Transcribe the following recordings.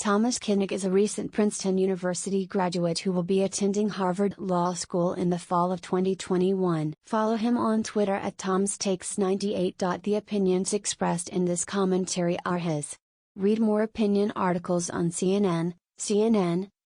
Thomas Kinnock is a recent Princeton University graduate who will be attending Harvard Law School in the fall of 2021. Follow him on Twitter at TomsTakes98. The opinions expressed in this commentary are his. Read more opinion articles on CNN.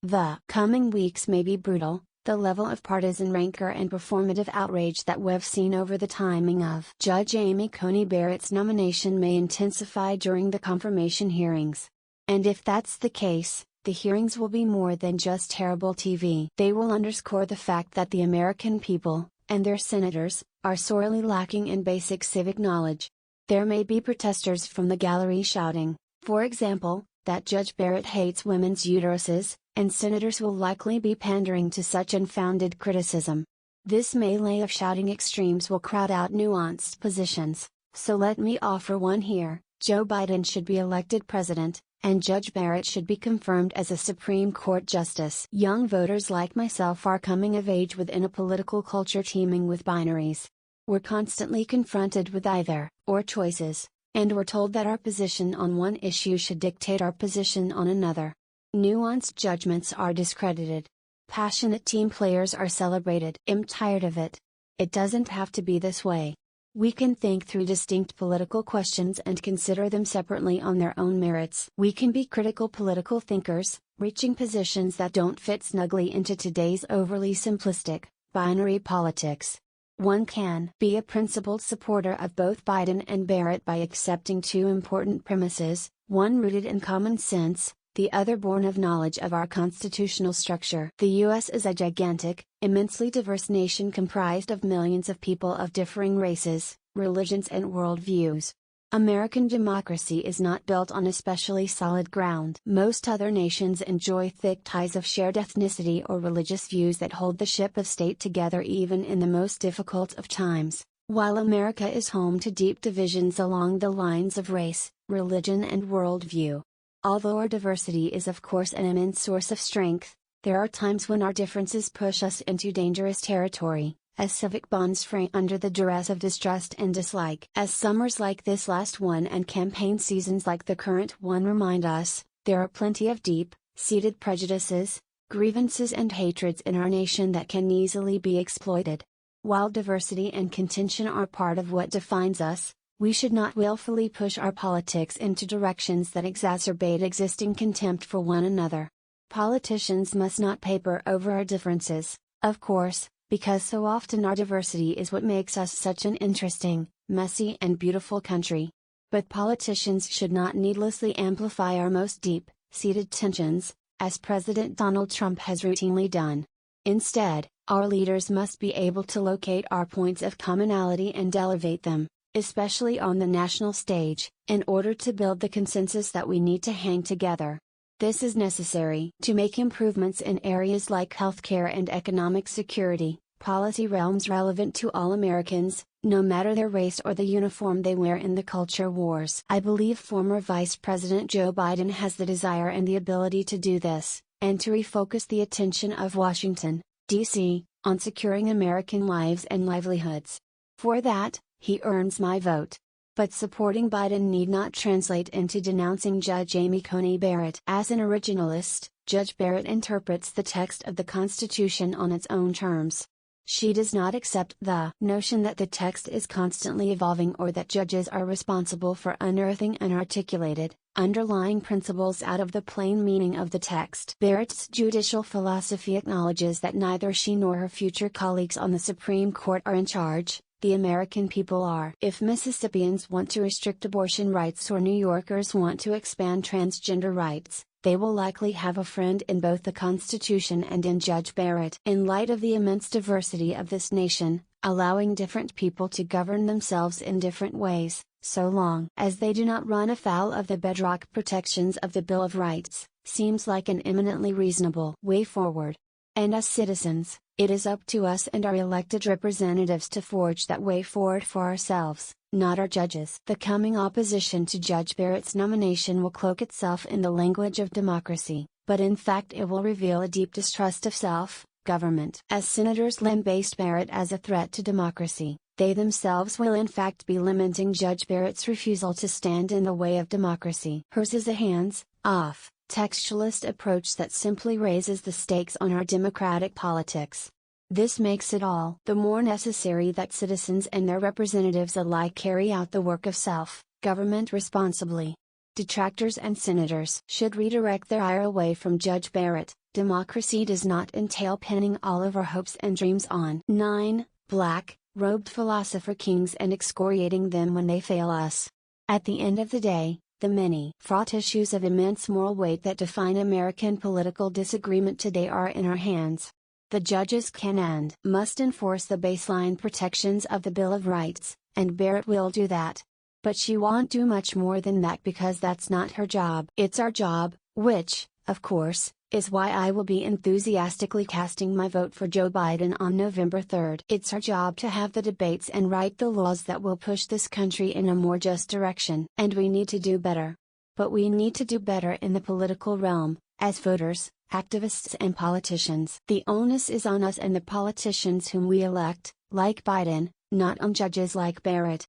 The coming weeks may be brutal. The level of partisan rancor and performative outrage that we've seen over the timing of Judge Amy Coney Barrett's nomination may intensify during the confirmation hearings. And if that's the case, the hearings will be more than just terrible TV. They will underscore the fact that the American people, and their senators, are sorely lacking in basic civic knowledge. There may be protesters from the gallery shouting, for example, that Judge Barrett hates women's uteruses, and senators will likely be pandering to such unfounded criticism. This melee of shouting extremes will crowd out nuanced positions, so let me offer one here. Joe Biden should be elected president, and Judge Barrett should be confirmed as a Supreme Court justice. Young voters like myself are coming of age within a political culture teeming with binaries. We're constantly confronted with either, or choices, and we're told that our position on one issue should dictate our position on another. Nuanced judgments are discredited. Passionate team players are celebrated. I'm tired of it. It doesn't have to be this way. We can think through distinct political questions and consider them separately on their own merits. We can be critical political thinkers, reaching positions that don't fit snugly into today's overly simplistic, binary politics. One can be a principled supporter of both Biden and Barrett by accepting two important premises, one rooted in common sense, the other born of knowledge of our constitutional structure. The U.S. is a gigantic, immensely diverse nation comprised of millions of people of differing races, religions and worldviews. American democracy is not built on especially solid ground. Most other nations enjoy thick ties of shared ethnicity or religious views that hold the ship of state together even in the most difficult of times, while America is home to deep divisions along the lines of race, religion and worldview. Although our diversity is of course an immense source of strength, there are times when our differences push us into dangerous territory, as civic bonds fray under the duress of distrust and dislike. As summers like this last one and campaign seasons like the current one remind us, there are plenty of deep-seated prejudices, grievances and hatreds in our nation that can easily be exploited. While diversity and contention are part of what defines us, we should not willfully push our politics into directions that exacerbate existing contempt for one another. Politicians must not paper over our differences, of course, because so often our diversity is what makes us such an interesting, messy and beautiful country. But politicians should not needlessly amplify our most deep-seated tensions, as President Donald Trump has routinely done. Instead, our leaders must be able to locate our points of commonality and elevate them, especially on the national stage, in order to build the consensus that we need to hang together. This is necessary to make improvements in areas like healthcare and economic security, policy realms relevant to all Americans, no matter their race or the uniform they wear in the culture wars. I believe former Vice President Joe Biden has the desire and the ability to do this, and to refocus the attention of Washington, D.C., on securing American lives and livelihoods. For that, he earns my vote. But supporting Biden need not translate into denouncing Judge Amy Coney Barrett. As an originalist, Judge Barrett interprets the text of the Constitution on its own terms. She does not accept the notion that the text is constantly evolving or that judges are responsible for unearthing unarticulated, underlying principles out of the plain meaning of the text. Barrett's judicial philosophy acknowledges that neither she nor her future colleagues on the Supreme Court are in charge. The American people are. If Mississippians want to restrict abortion rights or New Yorkers want to expand transgender rights, they will likely have a friend in both the Constitution and in Judge Barrett. In light of the immense diversity of this nation, allowing different people to govern themselves in different ways, so long as they do not run afoul of the bedrock protections of the Bill of Rights, seems like an eminently reasonable way forward. And as citizens, it is up to us and our elected representatives to forge that way forward for ourselves, not our judges. The coming opposition to Judge Barrett's nomination will cloak itself in the language of democracy, but in fact it will reveal a deep distrust of self-government. As senators lambaste Barrett as a threat to democracy, they themselves will in fact be lamenting Judge Barrett's refusal to stand in the way of democracy. Hers is a hands-off, textualist approach that simply raises the stakes on our democratic politics. This makes it all the more necessary that citizens and their representatives alike carry out the work of self-government responsibly. Detractors and senators should redirect their ire away from Judge Barrett. Democracy does not entail pinning all of our hopes and dreams on 9 black-robed philosopher kings and excoriating them when they fail us. At the end of the day, the many fraught issues of immense moral weight that define American political disagreement today are in our hands. The judges can and must enforce the baseline protections of the Bill of Rights, and Barrett will do that. But she won't do much more than that because that's not her job. It's our job, which, of course, is why I will be enthusiastically casting my vote for Joe Biden on November 3rd. It's our job to have the debates and write the laws that will push this country in a more just direction. And we need to do better. But we need to do better in the political realm, as voters, activists and politicians. The onus is on us and the politicians whom we elect, like Biden, not on judges like Barrett.